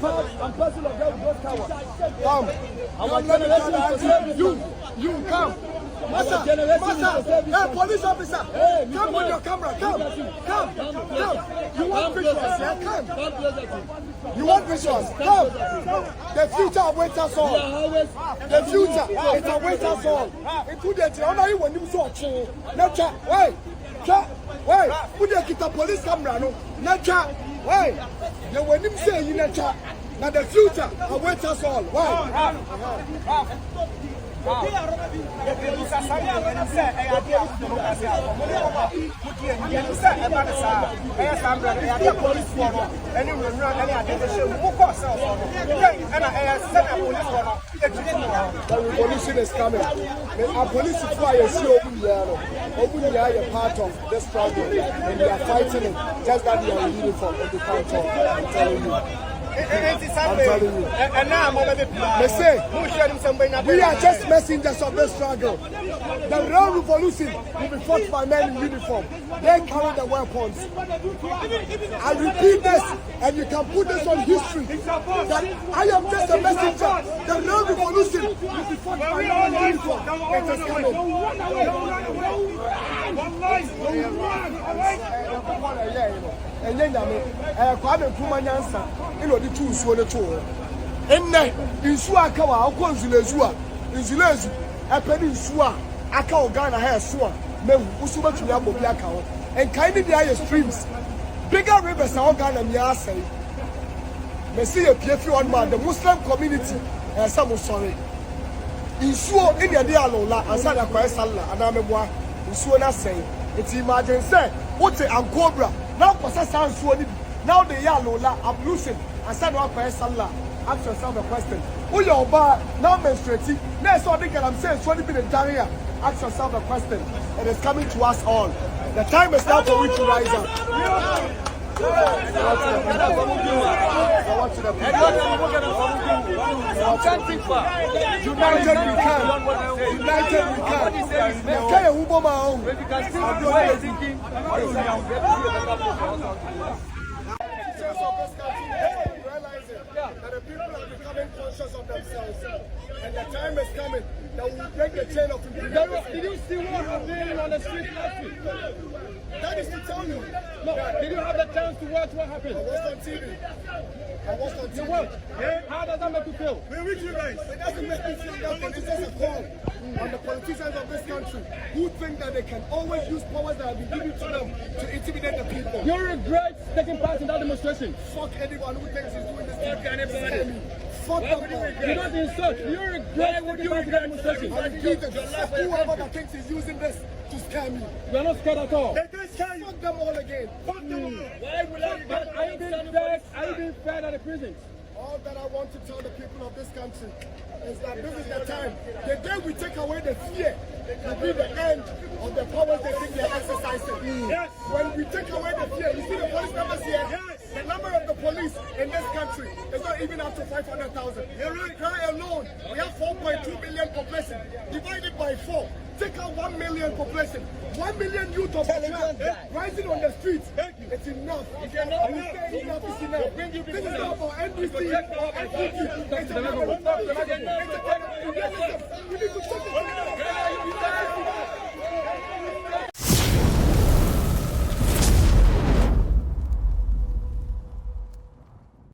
and person of God will cover. Come. Our generation is to save you come. Master, hey, police officer, come with your camera, come. You want visuals, yeah? Come. You want visuals, come. The future awaits us all. The future, it awaits us all. Including the honor when you saw Chi. Nature, wait. Put the police camera, no. Nature, wait. You when him say you nature. Now the future awaits us all. Why? The revolution is coming. Our police is why you see Open are part of this struggle and they are fighting it. Just that they are in uniform and they can't talk. I'm telling you. I'm telling you. They say, we are just messengers of this struggle. The real revolution will be fought by men in uniform. They carry the weapons. I repeat this, and you can put this on history, that I am just a messenger. The real revolution will be fought by men in uniform. It is coming. And then Kwame Kumanyansa, you know the two so the two. And then in Suakawa, Consulezua, in Zilezu, a peninsula, Aka Ghana has Sua, Usuba to Yabobiaka, and kindly the higher streams. Bigger rivers are Ghana and Yasay. Messi a PF on man, the Muslim community, and some sorry. In Suo, in the Dialola, and Sada Kwaisala, and Ameboa, in Suona say, it's imagine say, what's a Cobra? Now, now the Yalola ablution and said, Salah. Ask yourself a question. Who your bar now menstruating? Next, all the Galamsay is 20 minutes down. Ask yourself a question. It is coming to us all. The time is now for we to rise up. United we can. United we can. That the people are becoming conscious of themselves, and the time is coming that we will break the chain of impunity. Did you see what happened on the street last week? That is to tell you. No, did you have the chance to watch what happened? I watched on TV. You watched? Yeah. How does that make you feel? We're with you guys. It doesn't make me feel nothing. It's just a call on the politicians of this country who think that they can always use powers that have been given to them to intimidate the people. You regret taking part in that demonstration? Fuck anyone who thinks he's doing this. Fuck anybody. Fuck them. You don't insult. You regret taking part in that demonstration? I repeat it. Fuck whoever that thinks he's using this to scare me. You are not scared at all. They can scare you. Fuck them all again. Fuck them all. Why will I are you being fed at the prisons? All that I want to tell the people of this country is that this is the time. The day we take away the fear will be the end of the powers they think they're exercising. Yes. When we take away the fear, you see the police numbers here? Yes. The number of the police in this country is not even up to 500,000. You're right. Cry alone. We have 4.2 million population. Divided by 4. Take out 1 million population. 1 million youth of rising on the streets. It's enough. Enough is enough. This is not for NBC or FBC. It's enough.